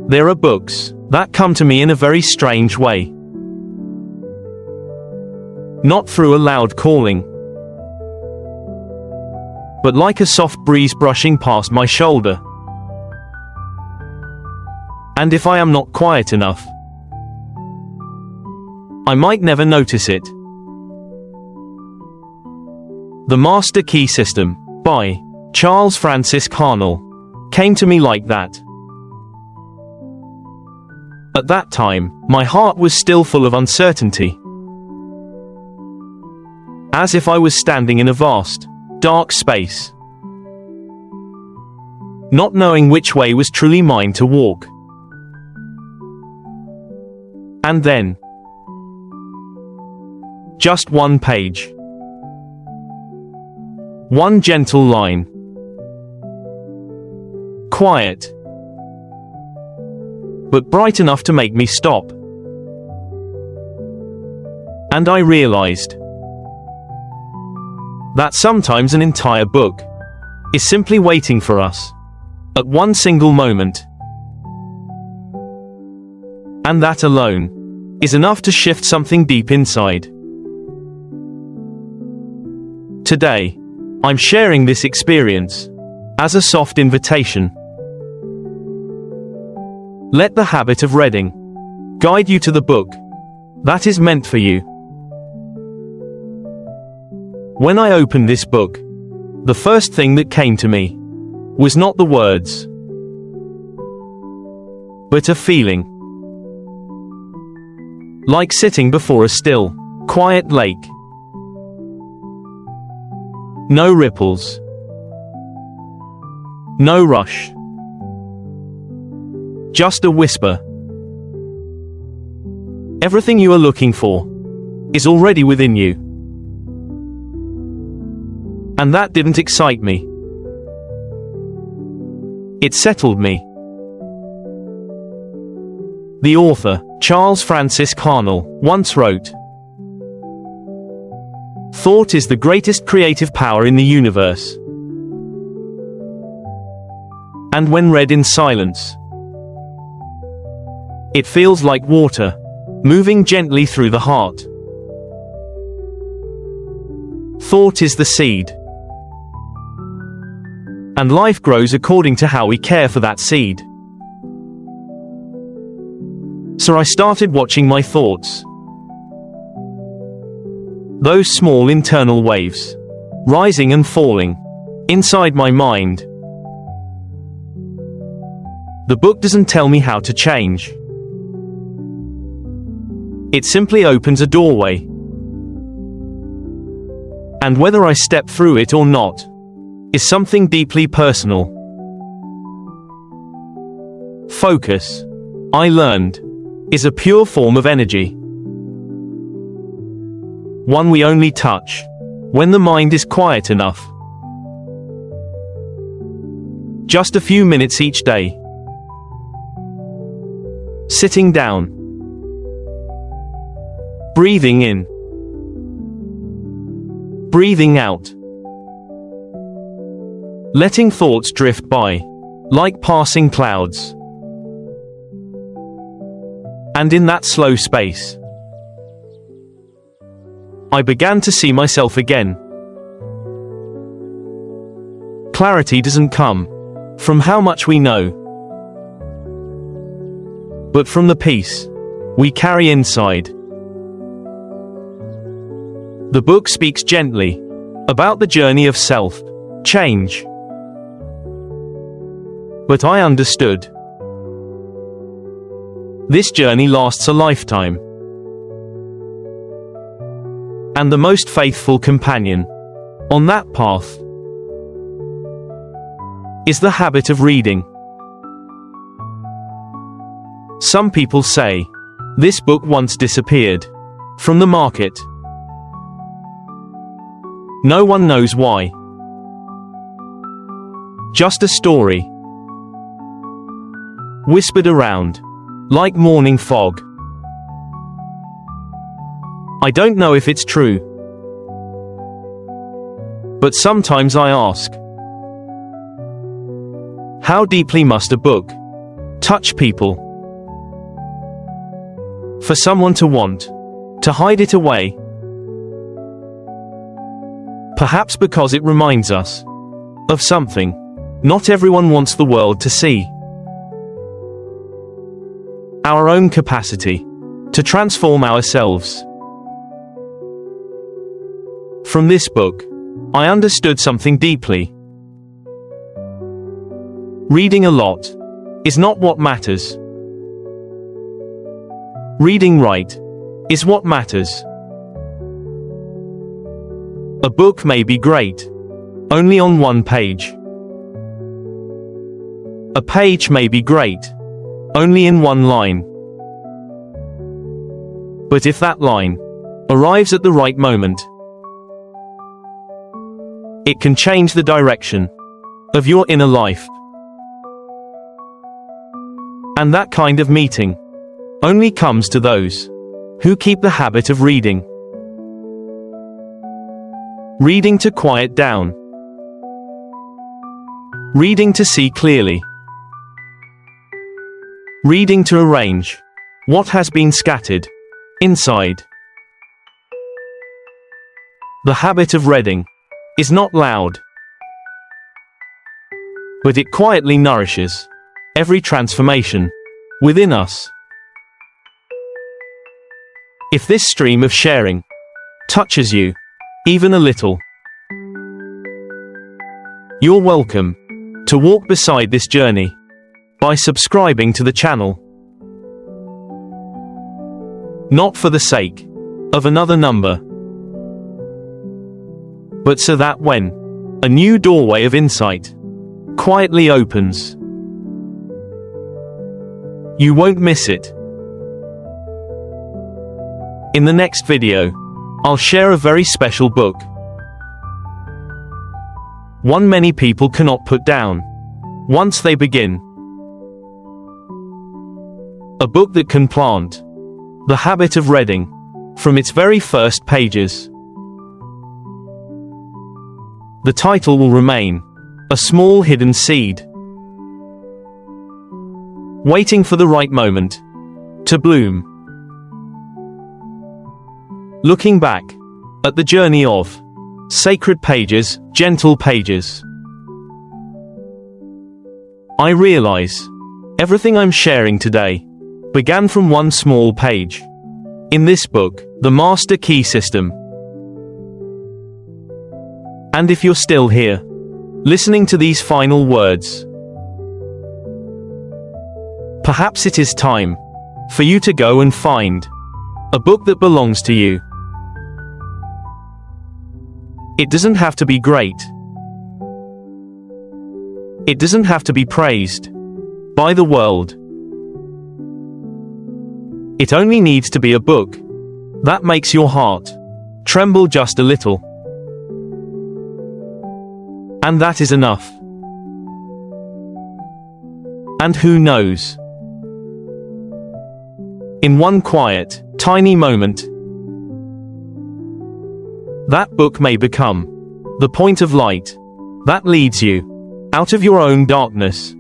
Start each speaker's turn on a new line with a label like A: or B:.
A: There are books that come to me in a very strange way. Not through a loud calling, but like a soft breeze brushing past my shoulder. And if I am not quiet enough, I might never notice it. The Master Key System, by Charles Francis Haanel, came to me like that. At that time, my heart was still full of uncertainty. As if I was standing in a vast, dark space, not knowing which way was truly mine to walk. And then, just one page, one gentle line, quiet, but bright enough to make me stop. And I realized that sometimes an entire book is simply waiting for us at one single moment. And that alone is enough to shift something deep inside. Today, I'm sharing this experience as a soft invitation. Let the habit of reading guide you to the book that is meant for you. When I opened this book, the first thing that came to me was not the words, but a feeling. Like sitting before a still, quiet lake. No ripples. No rush. Just a whisper. Everything you are looking for is already within you. And that didn't excite me. It settled me. The author, Charles Francis Haanel, once wrote, "Thought is the greatest creative power in the universe. And when read in silence, it feels like water, moving gently through the heart. Thought is the seed. And life grows according to how we care for that seed." So I started watching my thoughts. Those small internal waves, rising and falling, inside my mind. The book doesn't tell me how to change. It simply opens a doorway. And whether I step through it or not, is something deeply personal. Focus, I learned, is a pure form of energy. One we only touch when the mind is quiet enough. Just a few minutes each day. Sitting down. Breathing in. Breathing out. Letting thoughts drift by, like passing clouds. And in that slow space, I began to see myself again. Clarity doesn't come from how much we know, but from the peace we carry inside. The book speaks gently about the journey of self-change. But I understood. This journey lasts a lifetime. And the most faithful companion on that path is the habit of reading. Some people say, this book once disappeared from the market. No one knows why. Just a story, whispered around, like morning fog. I don't know if it's true. But sometimes I ask, how deeply must a book touch people. For someone to want to hide it away. Perhaps because it reminds us of something not everyone wants the world to see. Our own capacity to transform ourselves. From this book, I understood something deeply. Reading a lot is not what matters. Reading right is what matters. A book may be great only on one page. A page may be great only in one line. But if that line arrives at the right moment, it can change the direction of your inner life. And that kind of meeting only comes to those who keep the habit of reading. Reading to quiet down. Reading to see clearly. Reading to arrange what has been scattered inside. The habit of reading is not loud, but it quietly nourishes every transformation within us. If this stream of sharing touches you even a little, you're welcome to walk beside this journey by subscribing to the channel. Not for the sake of another number, but so that when a new doorway of insight quietly opens, you won't miss it. In the next video, I'll share a very special book. One many people cannot put down once they begin. A book that can plant the habit of reading from its very first pages. The title will remain a small hidden seed, waiting for the right moment to bloom. Looking back at the journey of sacred pages, gentle pages, I realize everything I'm sharing today began from one small page in this book, The Master Key System. And if you're still here, listening to these final words, perhaps it is time for you to go and find a book that belongs to you. It doesn't have to be great. It doesn't have to be praised by the world. It only needs to be a book that makes your heart tremble just a little. And that is enough. And who knows? In one quiet, tiny moment, that book may become the point of light that leads you out of your own darkness